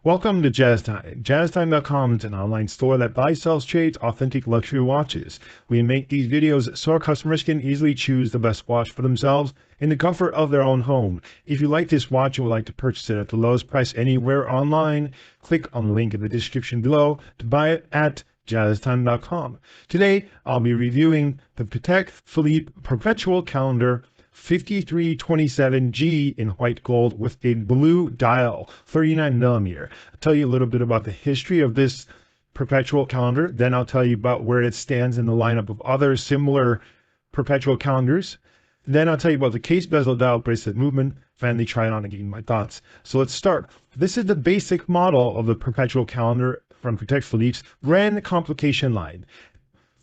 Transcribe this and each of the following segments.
Welcome to JazzTime. JazzTime.com is an online store that buys, sells, trades authentic luxury watches. We make these videos so our customers can easily choose the best watch for themselves in the comfort of their own home. If you like this watch and would like to purchase it at the lowest price anywhere online, click on the link in the description below to buy it at JazzTime.com. Today, I'll be reviewing the Patek Philippe Perpetual Calendar 5327G in white gold with a blue dial, 39mm. I'll tell you a little bit about the history of this perpetual calendar. Then I'll tell you about where it stands in the lineup of other similar perpetual calendars. Then I'll tell you about the case bezel dial bracelet movement. Finally, try it on and give you my thoughts. So let's start. This is the basic model of the perpetual calendar from Patek Philippe's Grand Complication line.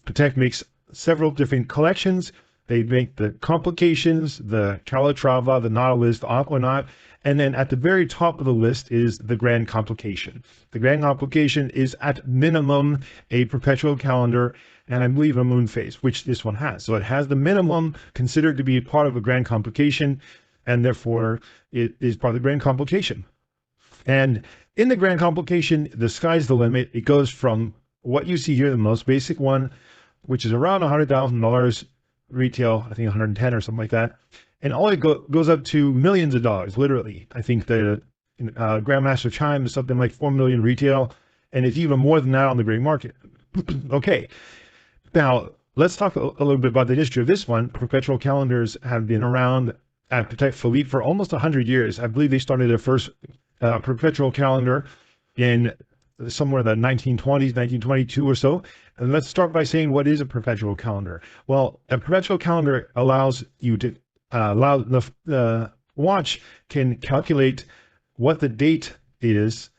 Patek makes several different collections. They make the Complications, the Calatrava, the Nautilus, the Aquanaut, and then at the very top of the list is the Grand Complication. The Grand Complication is at minimum a perpetual calendar and I believe a moon phase, which this one has. So it has the minimum considered to be a part of a Grand Complication, and therefore it is part of the Grand Complication. And in the Grand Complication, the sky's the limit. It goes from what you see here, the most basic one, which is around $100,000 retail, I think 110 or something like that. And all it goes up to millions of dollars, literally. I think the Grandmaster Chime is something like 4 million retail, and it's even more than that on the gray market. Okay, now let's talk a little bit about the history of this one. Perpetual calendars have been around at Patek Philippe for almost 100 years. I believe they started their first perpetual calendar in somewhere in the 1920s, 1922 or so. And let's start by saying, what is a perpetual calendar? Well, a perpetual calendar allows you to allow the watch can calculate what the date is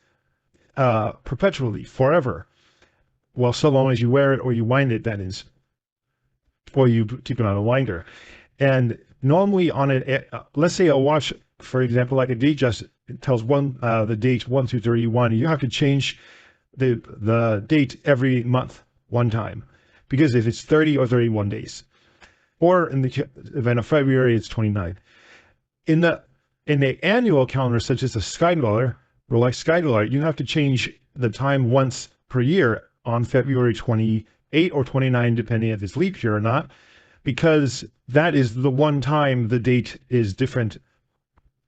perpetually, forever. Well, so long as you wear it or you wind it, that is, or you keep it on a winder. And normally on a, let's say a watch, for example, like a Datejust, it tells the date 1 through 31. You have to change the date every month, one time, because if it's 30 or 31 days, or in the event of February, it's 29. In the annual calendar, such as the Sky Dweller, Rolex Sky Dweller, you have to change the time once per year on February 28 or 29, depending if it's leap year or not, because that is the one time the date is different.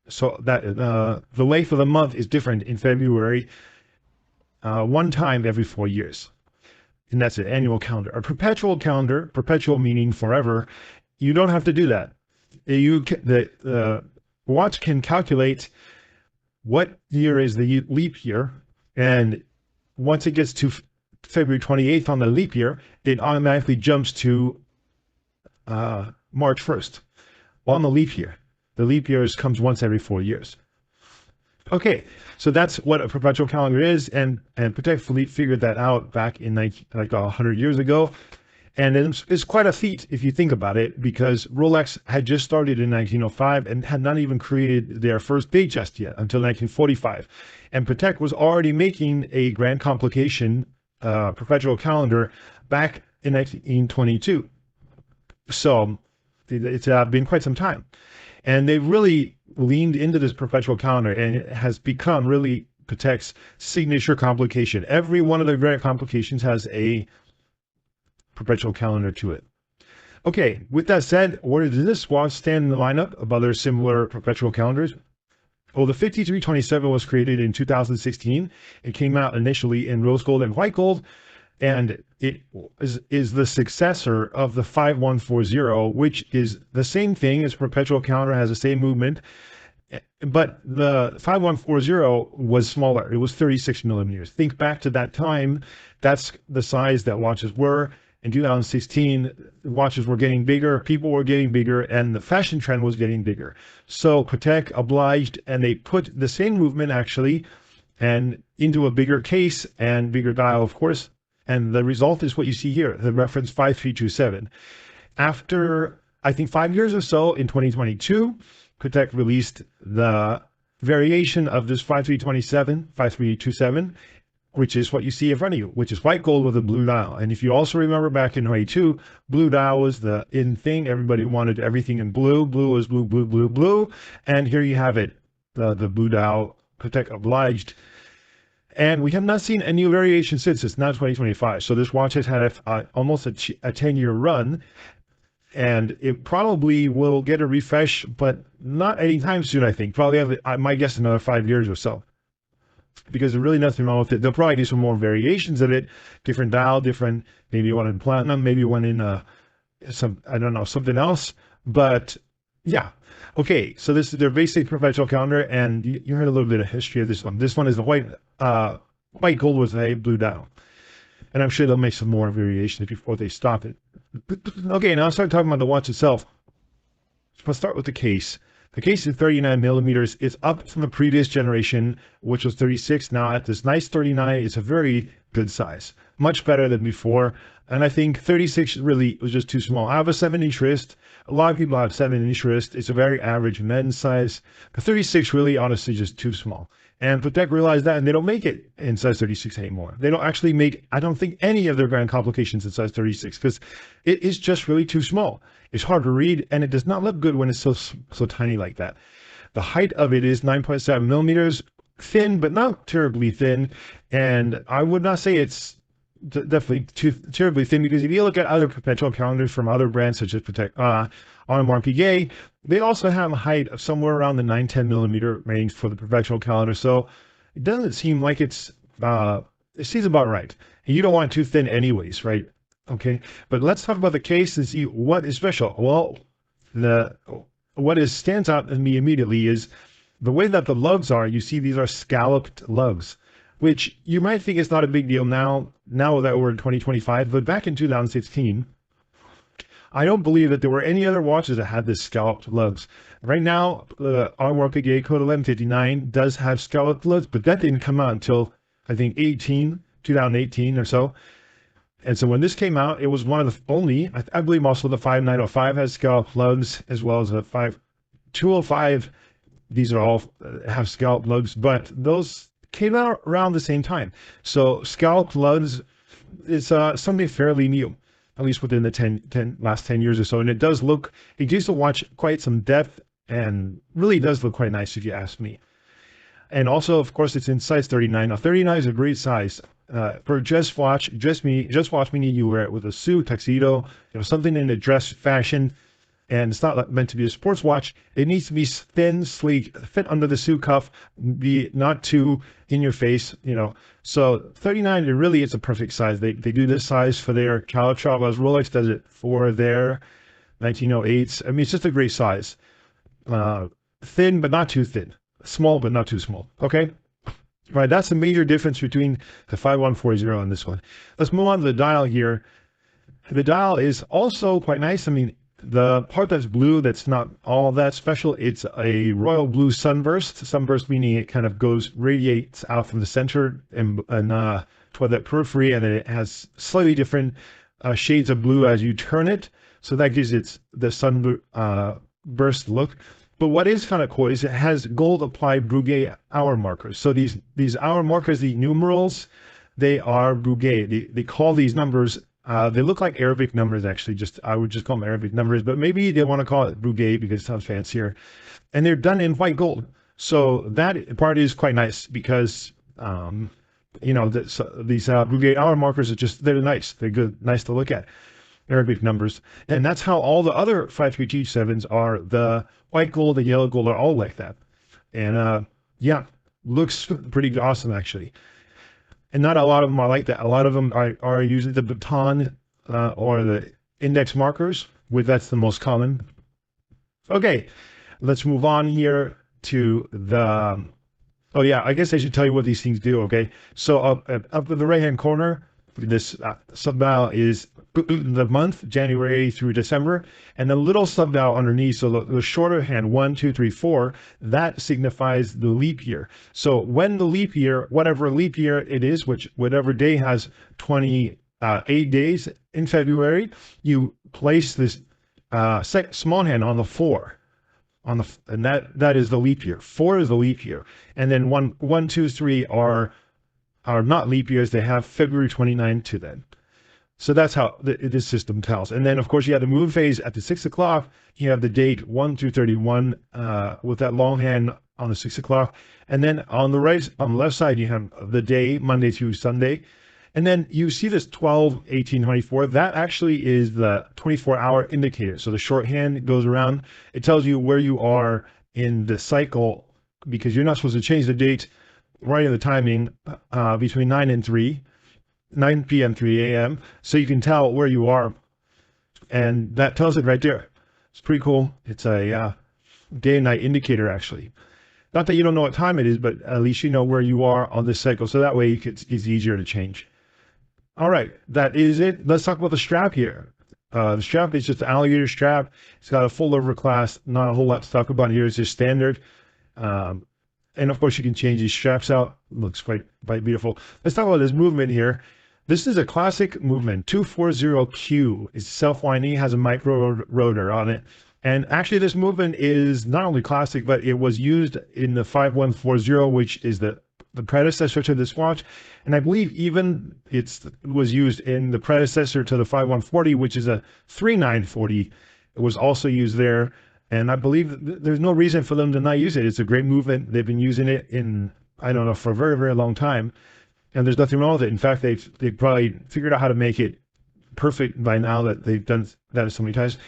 So that the length of the month is different in February, one time every 4 years. And that's an annual calendar. A perpetual calendar, perpetual meaning forever, you don't have to do that. The watch can calculate what year is the leap year, and once it gets to February 28th on the leap year, it automatically jumps to March 1st on the leap year. The leap years comes once every 4 years. Okay, so that's what a perpetual calendar is, and Patek Philippe figured that out back in like 100 years ago, and it's quite a feat if you think about it, because Rolex had just started in 1905 and had not even created their first Datejust yet until 1945, and Patek was already making a Grand Complication perpetual calendar back in 1922. So it's been quite some time. And they've really leaned into this perpetual calendar, and it has become really Patek's signature complication. Every one of the Grand Complications has a perpetual calendar to it. Okay, with that said, where does this watch stand in the lineup of other similar perpetual calendars? Well, the 5327 was created in 2016. It came out initially in rose gold and white gold, and it is the successor of the 5140, which is the same thing as perpetual calendar, has the same movement, but the 5140 was smaller. It was 36 millimeters. Think back to that time. That's the size that watches were. In 2016, watches were getting bigger, people were getting bigger, and the fashion trend was getting bigger. So Patek obliged, and they put the same movement actually and into a bigger case and bigger dial, of course. And the result is what you see here, the reference 5327. After, I think, 5 years or so, in 2022, Patek released the variation of this 5327, which is what you see in front of you, which is white gold with a blue dial. And if you also remember back in 22, blue dial was the in thing. Everybody wanted everything in blue. Blue was blue, blue, blue, blue. And here you have it, the blue dial. Patek obliged. And we have not seen a new variation since. It's now 2025. So this watch has had almost a 10-year run, and it probably will get a refresh, but not anytime soon, I think. Probably have, I might guess, another 5 years or so. Because there's really nothing wrong with it. They'll probably do some more variations of it, different dial, different, maybe one in platinum, maybe one in I don't know, something else. But yeah. Okay, so this is their basic perpetual calendar, and you heard a little bit of history of this one. This one is the white gold with a blue dial. And I'm sure they'll make some more variations before they stop it. Okay, now I'll start talking about the watch itself. So I'll start with the case. The case is 39 millimeters. It's up from the previous generation, which was 36. Now at this nice 39, it's a very good size. Much better than before. And I think 36 really was just too small. I have a 7-inch wrist. A lot of people have 7-inch wrist. It's a very average men's size. The 36 really, honestly, just too small. And Patek realized that, and they don't make it in size 36 anymore. They don't actually make, I don't think, any of their grand complications in size 36, because it is just really too small. It's hard to read, and it does not look good when it's so tiny like that. The height of it is 9.7 millimeters, thin, but not terribly thin. And I would not say it's definitely too terribly thin, because if you look at other perpetual calendars from other brands such as Patek, Audemars Piguet, they also have a height of somewhere around the 9-10 millimeter range for the perpetual calendar. So it doesn't seem like it seems about right. And you don't want it too thin anyways, right? Okay, but let's talk about the case and see what is special. Well, what stands out to me immediately is the way that the lugs are. You see, these are scalloped lugs, which you might think is not a big deal now that we're in 2025, but back in 2016, I don't believe that there were any other watches that had this scalloped lugs. Right now, the Audemars Piguet Code 1159 does have scalloped lugs, but that didn't come out until, I think, 2018 or so. And so when this came out, it was one of the only, I believe also the 5905 has scalloped lugs, as well as the 5205. These are all have scalloped lugs, but those came out around the same time. So scalloped lugs is something fairly new, at least within the last 10 years or so. And it gives the watch quite some depth, and really does look quite nice if you ask me. And also, of course, it's in size 39. Now 39 is a great size. For dress watch meaning you wear it with a suit, tuxedo, something in a dress fashion. And it's not meant to be a sports watch. It needs to be thin, sleek, fit under the suit cuff, be not too in your face, So 39, it really is a perfect size. They do this size for their Calatrava. Rolex does it for their 1908s. I mean, it's just a great size. Thin, but not too thin. Small, but not too small. Okay? Right, that's the major difference between the 5140 and this one. Let's move on to the dial here. The dial is also quite nice. I mean, the part that's blue, that's not all that special. It's a royal blue sunburst. Sunburst meaning it kind of radiates out from the center and toward that periphery, and then it has slightly different shades of blue as you turn it. So that gives it the sunburst look. But what is kind of cool is it has gold applied Breguet hour markers. So these hour markers, the numerals, they are Breguet. They call these numbers, they look like Arabic numbers actually. I would just call them Arabic numbers, but maybe they want to call it Breguet because it sounds fancier. And they're done in white gold. So that part is quite nice because, these Breguet hour markers they're nice. They're good, nice to look at. Arabic numbers. And that's how all the other 5327s are. The white gold, the yellow gold are all like that. And yeah, looks pretty awesome actually. And not a lot of them are like that. A lot of them are usually the baton or the index markers, that's the most common. Okay, let's move on here to the, oh yeah, I guess I should tell you what these things do, okay? So up in the right-hand corner, this sub-dial is the month, January through December, and the little sub-dial underneath, so the shorter hand, 1, 2, 3, 4, that signifies the leap year. So when the leap year, whatever leap year it is, whatever day has 28 days in February, you place this small hand on the 4. And that is the leap year. 4 is the leap year. And then 1, 2, 3 are not leap years. They have February 29 to them. So that's how this system tells. And then, of course, you have the moon phase at the 6 o'clock. You have the date 1 through 31 with that long hand on the 6 o'clock. And then on the right, on the left side, you have the day, Monday through Sunday. And then you see this 12, 18, 24. That actually is the 24-hour indicator. So the shorthand goes around. It tells you where you are in the cycle, because you're not supposed to change the date right in the timing between 9 p.m. 3 a.m. So you can tell where you are. And that tells it right there. It's pretty cool. It's a day and night indicator, actually. Not that you don't know what time it is, but at least you know where you are on this cycle. So that way it's easier to change. All right, that is it. Let's talk about the strap here. The strap is just an Alligator strap. It's got a full over clasp. Not a whole lot to talk about here. It's just standard. And of course, you can change these straps out. Looks quite beautiful. Let's talk about this movement here. This is a classic movement. 240Q. It's self-winding, has a micro rotor on it. And actually, this movement is not only classic, but it was used in the 5140, which is the predecessor to this watch. And I believe even it was used in the predecessor to the 5140, which is a 3940. It was also used there. And I believe there's no reason for them to not use it. It's a great movement. They've been using it in, I don't know, for a very, very long time. And there's nothing wrong with it. In fact, they've probably figured out how to make it perfect by now that they've done that so many times.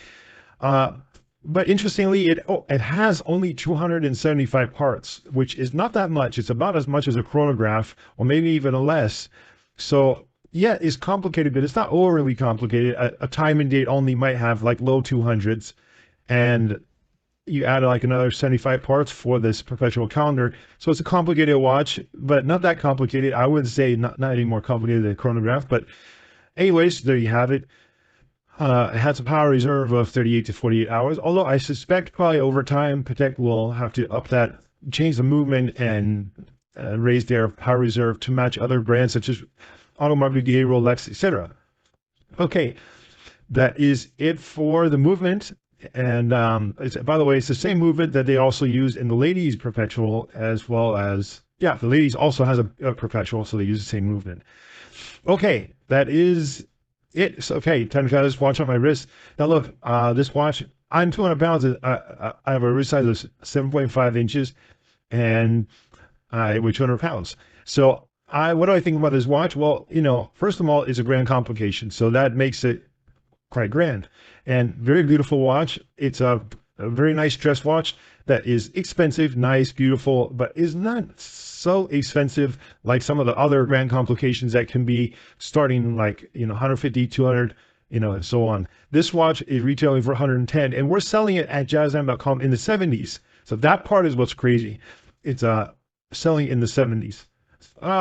But interestingly, it has only 275 parts, which is not that much. It's about as much as a chronograph, or maybe even less. So yeah, it's complicated, but it's not overly complicated. A time and date only might have like low 200s, and you add like another 75 parts for this perpetual calendar. So it's a complicated watch, but not that complicated. I would say not any more complicated than a chronograph. But anyways, there you have it. It has a power reserve of 38 to 48 hours, although I suspect probably over time, Patek will have to up that, change the movement, and raise their power reserve to match other brands such as Audemars Piguet, Rolex, etc. Okay, that is it for the movement. And by the way, it's the same movement that they also use in the ladies' perpetual, as well as, yeah, the ladies also has a perpetual, so they use the same movement. Okay, that is it's okay. Time to try this watch on my wrist. Now look, this watch, I'm 200 pounds. I have a wrist size of 7.5 inches, and I weigh 200 pounds. So what do I think about this watch? Well, you know, first of all, it's a grand complication, so that makes it quite grand and very beautiful watch. It's a very nice dress watch that is expensive, nice, beautiful, but is not so expensive like some of the other grand complications that can be starting like, you know, 150, 200, you know, and so on. This watch is retailing for 110, and we're selling it at jazztime.com in the 70s. So that part is what's crazy. It's selling in the 70s.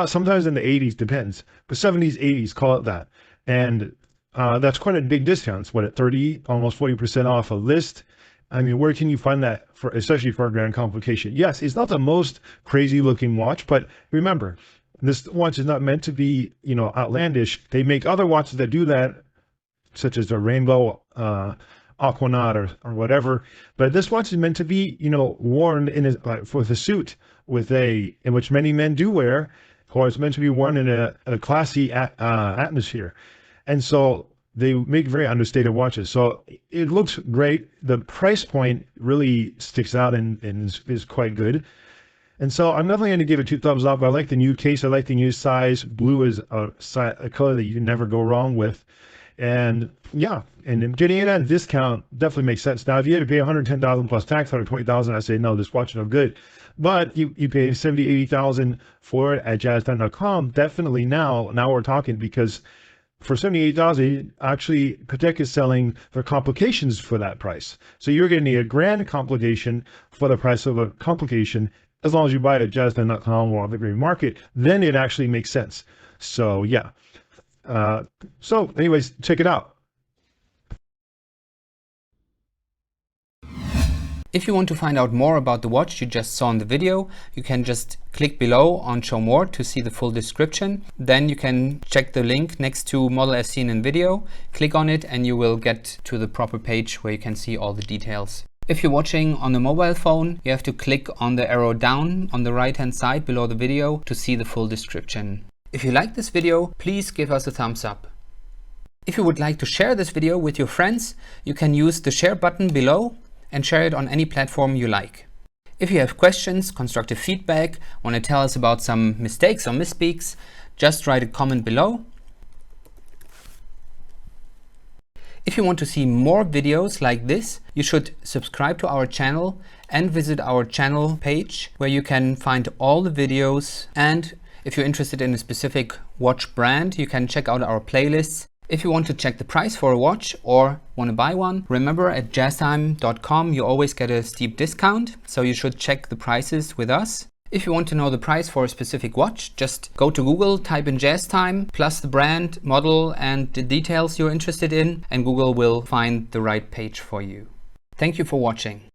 Sometimes in the 80s, depends. But 70s, 80s, call it that. And that's quite a big discount. It's what, at 30, almost 40% off a list. I mean, where can you find that, for, especially for a grand complication? Yes, it's not the most crazy looking watch, but remember, this watch is not meant to be, you know, outlandish. They make other watches that do that, such as the Rainbow Aquanaut or whatever. But this watch is meant to be, you know, worn in with a suit, in which many men do wear, or it's meant to be worn in a classy atmosphere. And so they make very understated watches. So it looks great. The price point really sticks out and is quite good. And so I'm definitely going to give it 2 thumbs up. I like the new case. I like the new size. Blue is a color that you can never go wrong with. And yeah, and getting it at a discount definitely makes sense. Now, if you had to pay $110,000 plus tax, $120,000, I say, no, this watch is no good. But you pay $70,000, $80,000 for it at jazztime.com. Definitely now we're talking, because for $78,000, actually, Patek is selling their complications for that price. So you're getting a grand complication for the price of a complication. As long as you buy it at jazztime.com or on the green market, then it actually makes sense. So yeah. So anyways, check it out. If you want to find out more about the watch you just saw in the video, you can just click below on Show More to see the full description. Then you can check the link next to Model as seen in video, click on it, and you will get to the proper page where you can see all the details. If you're watching on a mobile phone, you have to click on the arrow down on the right hand side below the video to see the full description. If you like this video, please give us a thumbs up. If you would like to share this video with your friends, you can use the share button below and share it on any platform you like. If you have questions, constructive feedback, want to tell us about some mistakes or misspeaks, just write a comment below. If you want to see more videos like this, you should subscribe to our channel and visit our channel page where you can find all the videos. And if you're interested in a specific watch brand, you can check out our playlists. If you want to check the price for a watch or want to buy one, remember at jazztime.com you always get a steep discount, so you should check the prices with us. If you want to know the price for a specific watch, just go to Google, type in JazzTime, plus the brand, model and the details you're interested in, and Google will find the right page for you. Thank you for watching.